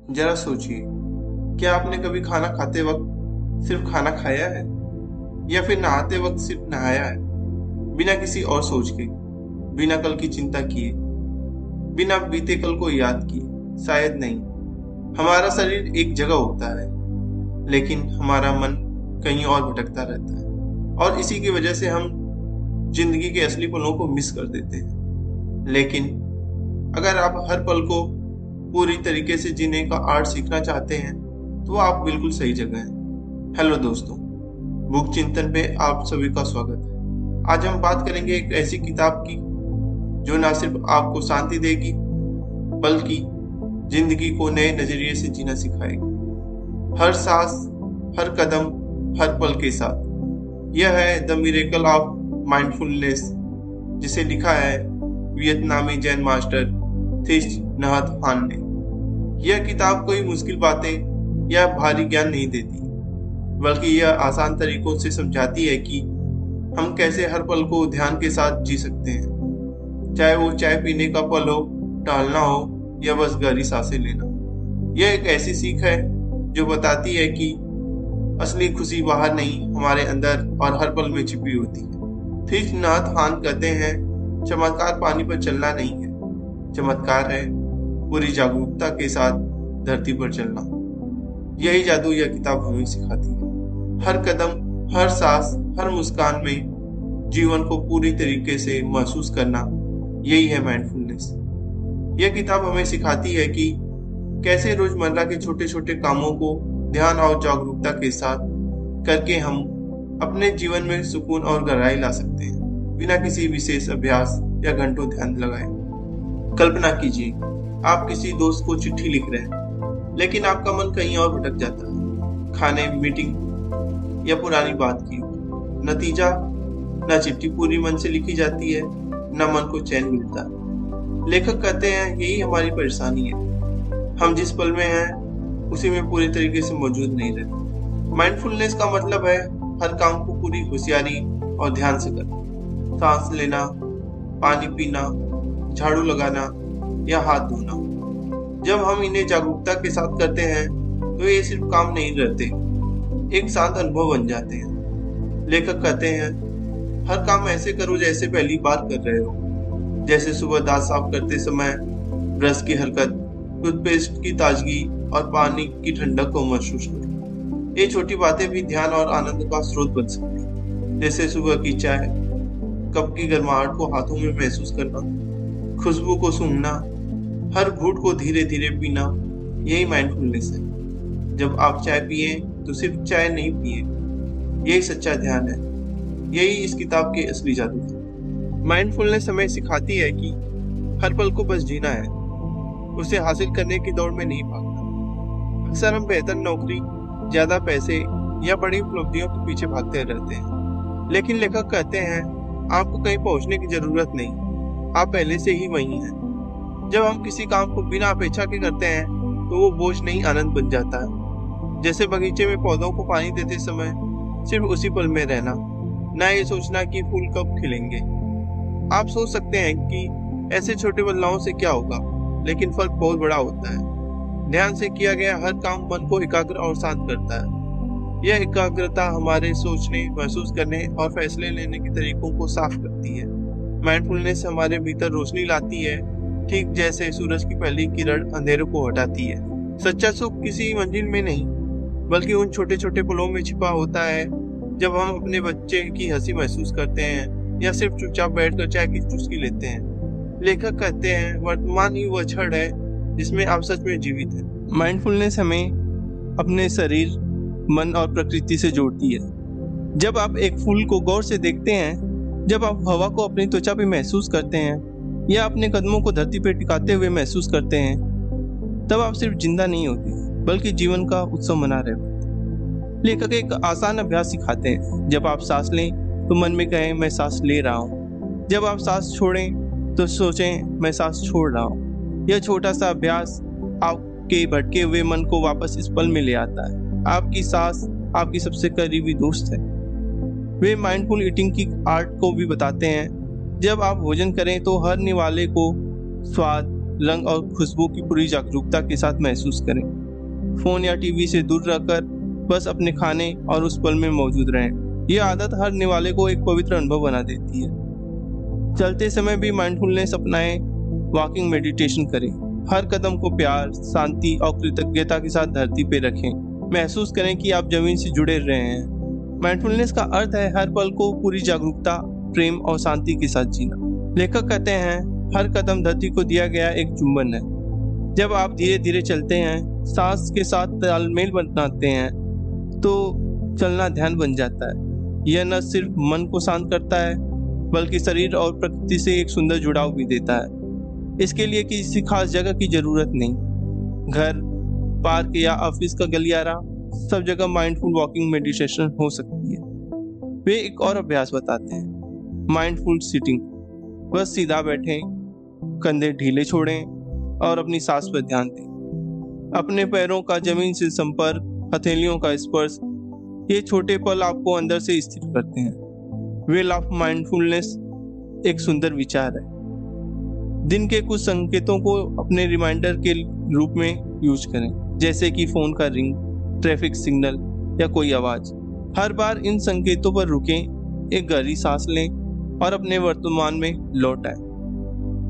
जरा सोचिए, क्या आपने कभी खाना खाते वक्त सिर्फ खाना खाया है या फिर नहाते वक्त सिर्फ नहाया है, बिना किसी और सोच के, बिना कल की चिंता किए, बिना बीते कल को याद किए? शायद नहीं। हमारा शरीर एक जगह होता है, लेकिन हमारा मन कहीं और भटकता रहता है, और इसी की वजह से हम जिंदगी के असली पलों को मिस कर देते हैं। लेकिन अगर आप हर पल को पूरी तरीके से जीने का आर्ट सीखना चाहते हैं, तो आप बिल्कुल सही जगह हैं। हेलो दोस्तों, बुक चिंतन पे आप सभी का स्वागत है। आज हम बात करेंगे एक ऐसी किताब की जो ना सिर्फ आपको शांति देगी, बल्कि जिंदगी को नए नजरिए से जीना सिखाएगी, हर सांस, हर कदम, हर पल के साथ। यह है द मिरेकल ऑफ माइंडफुलनेस, जिसे लिखा है वियतनामी जैन मास्टर थिच नहत हान ने। यह किताब कोई मुश्किल बातें या भारी ज्ञान नहीं देती, बल्कि यह आसान तरीकों से समझाती है कि हम कैसे हर पल को ध्यान के साथ जी सकते हैं, चाहे वो चाय पीने का पल हो, टहलना हो या बस गहरी सांसें लेना। यह एक ऐसी सीख है जो बताती है कि असली खुशी बाहर नहीं, हमारे अंदर और हर पल में छिपी होती है। थीच नाथ हान कहते हैं, चमत्कार पानी पर चलना नहीं है, चमत्कार है पूरी जागरूकता के साथ धरती पर चलना। यही जादू यह किताब हमें सिखाती है। हर कदम, हर सांस, हर मुस्कान में जीवन को पूरी तरीके से महसूस करना, यही है माइंडफुलनेस। यह किताब हमें सिखाती है कि कैसे रोजमर्रा के छोटे छोटे कामों को ध्यान और जागरूकता के साथ करके हम अपने जीवन में सुकून और गहराई ला सकते हैं, बिना किसी विशेष अभ्यास या घंटों ध्यान लगाए। कल्पना कीजिए, आप किसी दोस्त को चिट्ठी लिख रहे हैं, लेकिन आपका मन कहीं और भटक जाता है, खाने, मीटिंग या पुरानी बात की। नतीजा, न चिट्ठी पूरी मन से लिखी जाती है, न मन को चैन मिलता। लेखक कहते हैं, यही हमारी परेशानी है, हम जिस पल में हैं उसी में पूरी तरीके से मौजूद नहीं रहते। माइंडफुलनेस का मतलब है हर काम को पूरी होशियारी और ध्यान से करना। सांस लेना, पानी पीना, झाड़ू लगाना या हाथ धोना। जब हम इन्हें जागरूकता के साथ करते हैं तो ये सिर्फ काम नहीं रहते, एक शांत अनुभव बन जाते हैं। लेखक कहते हैं, हर काम ऐसे करो जैसे पहली बार कर रहे हो, जैसे सुबह दांत साफ करते समय ब्रश की हरकत, टूथपेस्ट की ताजगी और पानी की ठंडक को महसूस करो। ये छोटी बातें भी ध्यान और आनंद का स्रोत बन सकती हैं, जैसे सुबह की चाय, कप की गर्माहट को हाथों में महसूस करना, खुशबू को सूंघना, हर घूंट को धीरे धीरे पीना। यही माइंडफुलनेस है। जब आप चाय पिए तो सिर्फ चाय नहीं पिए, यही सच्चा ध्यान है। यही इस किताब के असली जादू है। माइंडफुलनेस हमें सिखाती है कि हर पल को बस जीना है, उसे हासिल करने की दौड़ में नहीं भागना। अक्सर हम बेहतर नौकरी, ज्यादा पैसे या बड़ी उपलब्धियों के पीछे भागते रहते हैं, लेकिन लेखक कहते हैं, आपको कहीं पहुंचने की जरूरत नहीं, आप पहले से ही वहीं हैं। जब हम किसी काम को बिना अपेक्षा के करते हैं तो वो बोझ नहीं, आनंद बन जाता है। जैसे बगीचे में पौधों को पानी देते समय सिर्फ उसी पल में रहना, ना ये सोचना कि फूल कब खिलेंगे। आप सोच सकते हैं कि ऐसे छोटे बदलावों से क्या होगा, लेकिन फर्क बहुत बड़ा होता है। ध्यान से किया गया हर काम मन को एकाग्र और शांत करता है। यह एकाग्रता हमारे सोचने, महसूस करने और फैसले लेने के तरीकों को साफ करती है। माइंडफुलनेस हमारे भीतर रोशनी लाती है, ठीक जैसे सूरज की पहली किरण अंधेरे को हटाती है। सच्चा सुख किसी मंजिल में नहीं, बल्कि उन छोटे छोटे पलों में छिपा होता है, जब हम अपने बच्चे की हंसी महसूस करते हैं या सिर्फ चुपचाप बैठकर चाय की चुस्की लेते हैं। लेखक कहते हैं, वर्तमान ही वह क्षण है जिसमें आप सच में जीवित हैं। माइंडफुलनेस हमें अपने शरीर, मन और प्रकृति से जोड़ती है। जब आप एक फूल को गौर से देखते हैं, जब आप हवा को अपनी त्वचा पे महसूस करते हैं या अपने कदमों को धरती पे टिकाते हुए महसूस करते हैं, तब आप सिर्फ जिंदा नहीं होते, बल्कि जीवन का उत्सव मना रहे होते। लेखक एक आसान अभ्यास सिखाते हैं। जब आप सांस लें तो मन में कहें, मैं सांस ले रहा हूँ। जब आप सांस छोड़ें तो सोचें, मैं सांस छोड़ रहा हूँ। यह छोटा सा अभ्यास आपके भटके हुए मन को वापस इस पल में ले आता है। आपकी सांस आपकी सबसे करीबी दोस्त है। वे माइंडफुल ईटिंग की आर्ट को भी बताते हैं। जब आप भोजन करें तो हर निवाले को स्वाद, रंग और खुशबू की पूरी जागरूकता के साथ महसूस करें। फोन या टीवी से दूर रहकर बस अपने खाने और उस पल में मौजूद रहें। यह आदत हर निवाले को एक पवित्र अनुभव बना देती है। चलते समय भी माइंडफुलनेस अपनाएं, वॉकिंग मेडिटेशन करें। हर कदम को प्यार, शांति और कृतज्ञता के साथ धरती पे रखें। महसूस करें कि आप जमीन से जुड़े रहे हैं। माइंडफुलनेस का अर्थ है हर पल को पूरी जागरूकता, प्रेम और शांति के साथ जीना। लेखक कहते हैं, हर कदम धरती को दिया गया एक चुंबन है। जब आप धीरे धीरे चलते हैं, सांस के साथ तालमेल बनाते हैं, तो चलना ध्यान बन जाता है। यह न सिर्फ मन को शांत करता है, बल्कि शरीर और प्रकृति से एक सुंदर जुड़ाव भी देता है। इसके लिए किसी खास जगह की जरूरत नहीं। घर, पार्क या ऑफिस का गलियारा, सब जगह माइंडफुल वॉकिंग मेडिटेशन हो सकती है। वे एक और अभ्यास बताते हैं, माइंडफुल सिटिंग। बस सीधा बैठें, कंधे ढीले छोड़ें और अपनी सांस पर ध्यान दें। अपने पैरों का जमीन से संपर्क, हथेलियों का स्पर्श, ये छोटे पल आपको अंदर से स्थिर करते हैं। वेल ऑफ माइंडफुलनेस एक सुंदर विचार है। दिन के कुछ संकेतों को अपने रिमाइंडर के रूप में यूज करें, जैसे कि फोन का रिंग, ट्रैफिक सिग्नल या कोई आवाज। हर बार इन संकेतों पर रुकें, एक गहरी सांस लें और अपने वर्तमान में लौट आएं।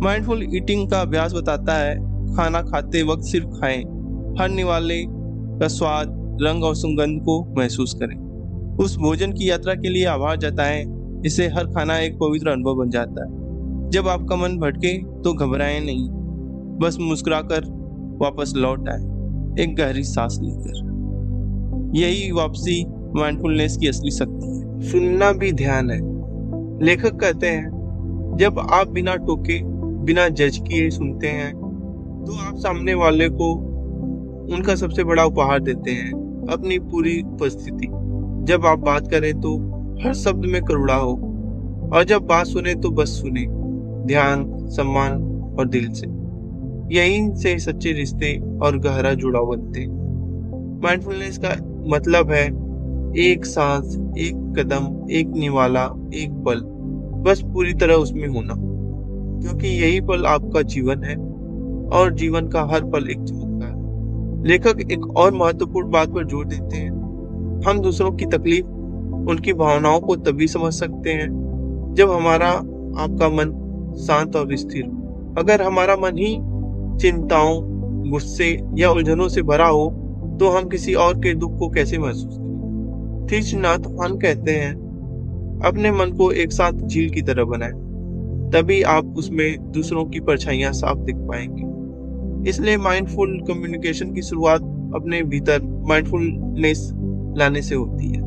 माइंडफुल ईटिंग का अभ्यास बताता है, खाना खाते वक्त सिर्फ खाएं। हर निवाले का स्वाद, रंग और सुगंध को महसूस करें। उस भोजन की यात्रा के लिए आभार जताएं। इससे हर खाना एक पवित्र अनुभव बन जाता है। जब आपका मन भटके तो घबराएं नहीं, बस मुस्कुराकर वापस लौट आए, एक गहरी सांस लेकर। यही वापसी माइंडफुलनेस की असली शक्ति है। सुनना भी ध्यान है। लेखक कहते हैं, जब आप बिना टोके, बिना जज किए सुनते हैं, तो आप सामने वाले को उनका सबसे बड़ा उपहार देते हैं, अपनी पूरी उपस्थिति। जब आप बात करें तो हर शब्द में करुणा हो, और जब बात सुने तो बस सुने, ध्यान, सम्मान और दिल से। यहीं से सच्चे रिश्ते और गहरा जुड़ाव बनते हैं। माइंडफुलनेस का मतलब है एक सांस, एक कदम, एक निवाला, एक पल, बस पूरी तरह उसमें होना, क्योंकि यही पल आपका जीवन है और जीवन का हर पल एक चमत्कार। लेखक एक और महत्वपूर्ण बात पर जोर देते हैं, हम दूसरों की तकलीफ, उनकी भावनाओं को तभी समझ सकते हैं जब हमारा, आपका मन शांत और स्थिर हो। अगर हमारा मन ही चिंताओं, गुस्से या उलझनों से भरा हो, तो हम किसी और के दुख को कैसे महसूस करें। थीच नाथ हान कहते हैं, अपने मन को एक शांत झील की तरह बनाएं, तभी आप उसमें दूसरों की परछाइयां साफ दिख पाएंगे। इसलिए माइंडफुल कम्युनिकेशन की शुरुआत अपने भीतर माइंडफुलनेस लाने से होती है।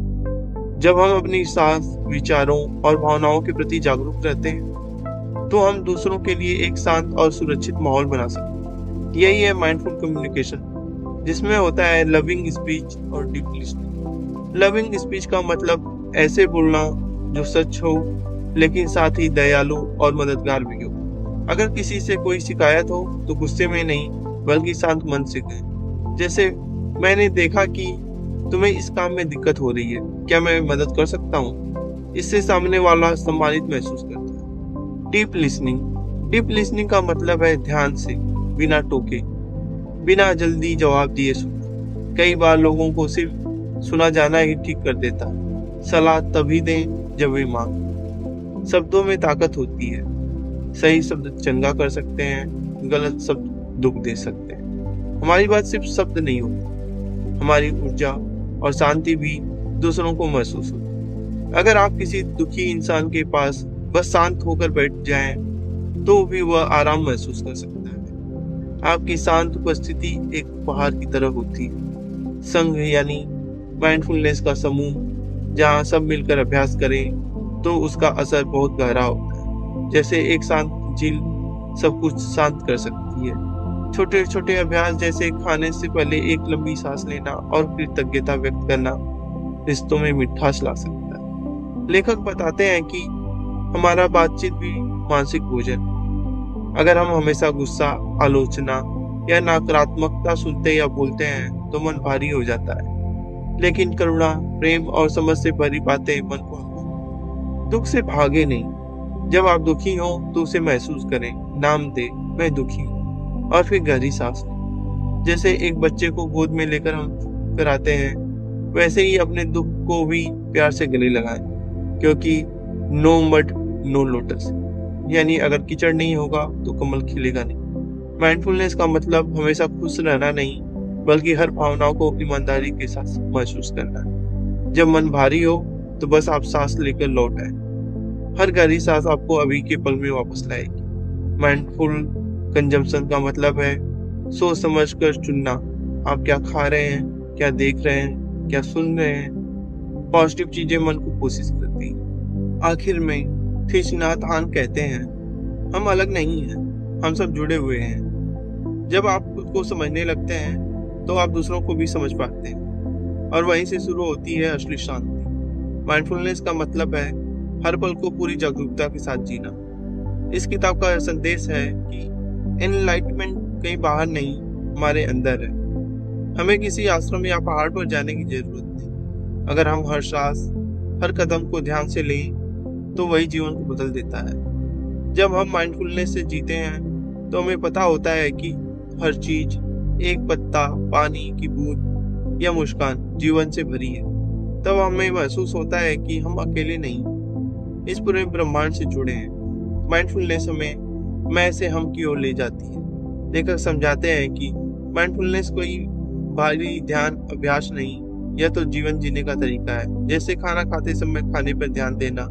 जब हम अपनी सांस, विचारों और भावनाओं के प्रति जागरूक रहते हैं, तो हम दूसरों के लिए एक शांत और सुरक्षित माहौल बना सकते हैं। यही है माइंडफुल कम्युनिकेशन, जिसमें होता है लविंग स्पीच और डीप लिसनिंग। लविंग स्पीच का मतलब ऐसे बोलना जो सच हो, लेकिन साथ ही दयालु और मददगार भी हो। अगर किसी से कोई शिकायत हो तो गुस्से में नहीं, बल्कि शांत मन से कहें। जैसे, मैंने देखा कि तुम्हें इस काम में दिक्कत हो रही है, क्या मैं मदद कर सकता हूँ? इससे सामने वाला सम्मानित महसूस करता है। डीप लिसनिंग का मतलब है ध्यान से, बिना टोके, बिना जल्दी जवाब दिए सुनना। कई बार लोगों को सिर्फ सुना जाना ही ठीक कर देता है। सलाह तभी दें जब वे मांगें। शब्दों में ताकत होती है। सही शब्द चंगा कर सकते हैं, गलत शब्द दुख दे सकते हैं। हमारी बात सिर्फ शब्द नहीं होती, हमारी ऊर्जा और शांति भी दूसरों को महसूस होती। अगर आप किसी दुखी इंसान के पास बस शांत होकर बैठ जाएं, तो भी वह आराम महसूस कर सकता है। आपकी शांत उपस्थिति एक उपहार की तरह होती है। संघ यानी माइंडफुलनेस का समूह, जहां सब मिलकर अभ्यास करें, तो उसका असर बहुत गहरा होता है। जैसे एक शांत झील सब कुछ शांत कर सकती है। छोटे छोटे अभ्यास जैसे खाने से पहले एक लंबी सांस लेना और कृतज्ञता व्यक्त करना रिश्तों में मिठास ला सकता है। लेखक बताते हैं कि हमारा बातचीत भी मानसिक भोजन। अगर हम हमेशा गुस्सा, आलोचना या नकारात्मकता सुनते या बोलते हैं, तो मन भारी हो जाता है। लेकिन करुणा, प्रेम और समझ से भरी बातें मन को दुख से भागे नहीं। जब आप दुखी हो तो उसे महसूस करें, नाम दे, मैं दुखी हूँ। और फिर गहरी सांस लें। जैसे एक बच्चे को गोद में लेकर हम कराते हैं, वैसे ही अपने दुख को भी प्यार से गले लगाएं, क्योंकि नो मड नो लोटस, यानी अगर कीचड़ नहीं होगा तो कमल खिलेगा नहीं। माइंडफुलनेस का मतलब हमेशा खुश रहना नहीं, बल्कि हर भावनाओं को ईमानदारी के साथ महसूस करना है। जब मन भारी हो तो बस आप सांस लेकर लौट आए। हर गहरी सांस आपको अभी के पल में वापस लाएगी। माइंडफुल कंजम्पशन का मतलब है सोच समझ कर चुनना। आप क्या खा रहे हैं, क्या देख रहे हैं, क्या सुन रहे हैं। पॉजिटिव चीजें मन को कोशिश करती हैं। आखिर में थीच नाथ हान कहते हैं, हम अलग नहीं हैं, हम सब जुड़े हुए हैं। जब आप खुद को समझने लगते हैं तो आप दूसरों को भी समझ पाते हैं, और वहीं से शुरू होती है असली शांति। माइंडफुलनेस का मतलब है हर पल को पूरी जागरूकता के साथ जीना। इस किताब का संदेश है कि एनलाइटमेंट कहीं बाहर नहीं, हमारे अंदर है। हमें किसी आश्रम या पहाड़ पर जाने की जरूरत नहीं। अगर हम हर सांस, हर कदम को ध्यान से लें तो वही जीवन को बदल देता है। जब हम माइंडफुलनेस से जीते हैं तो हमें पता होता है कि हर चीज, एक पत्ता, पानी की बूंद या मुस्कान जीवन से भरी है। तब हमें महसूस होता है कि हम अकेले नहीं, इस पूरे ब्रह्मांड से जुड़े हैं। माइंडफुलनेस हमें मैं से हम की ओर ले जाती है। लेखक समझाते हैं कि माइंडफुलनेस कोई भारी ध्यान अभ्यास नहीं, यह तो जीवन जीने का तरीका है। जैसे खाना खाते समय खाने पर ध्यान देना,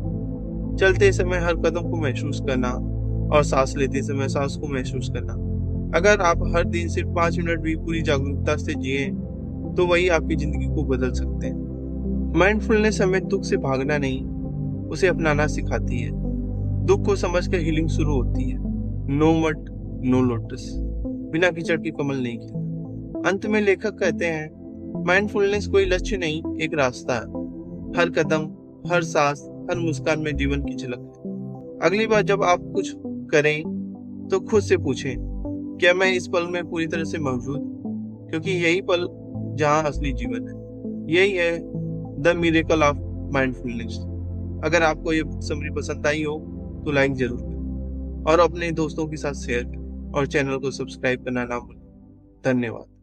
चलते समय हर कदम को महसूस करना, और सांस लेते समय सांस को महसूस करना। अगर आप हर दिन सिर्फ 5 मिनट भी पूरी जागरूकता से जिए तो वही आपकी जिंदगी को बदल सकते हैं। माइंडफुलनेस हमें दुख से भागना नहीं, उसे अपनाना सिखाती है। दुख को समझकर हीलिंग शुरू होती है। नो मड नो लोटस, बिना कीचड़ की कमल नहीं खिलता। अंत में लेखक कहते हैं, माइंडफुलनेस कोई लक्ष्य नहीं, एक रास्ता है। हर कदम, हर सांस, हर मुस्कान में जीवन की झलक है। अगली बार जब आप कुछ करें तो खुद से पूछें, क्या मैं इस पल में पूरी तरह से मौजूद हूँ? क्योंकि यही पल जहाँ असली जीवन है। यही है द मिरेकल ऑफ माइंडफुलनेस। अगर आपको ये बुक समरी पसंद आई हो तो लाइक जरूर करें, और अपने दोस्तों के साथ शेयर करें, और चैनल को सब्सक्राइब करना ना भूलें। धन्यवाद।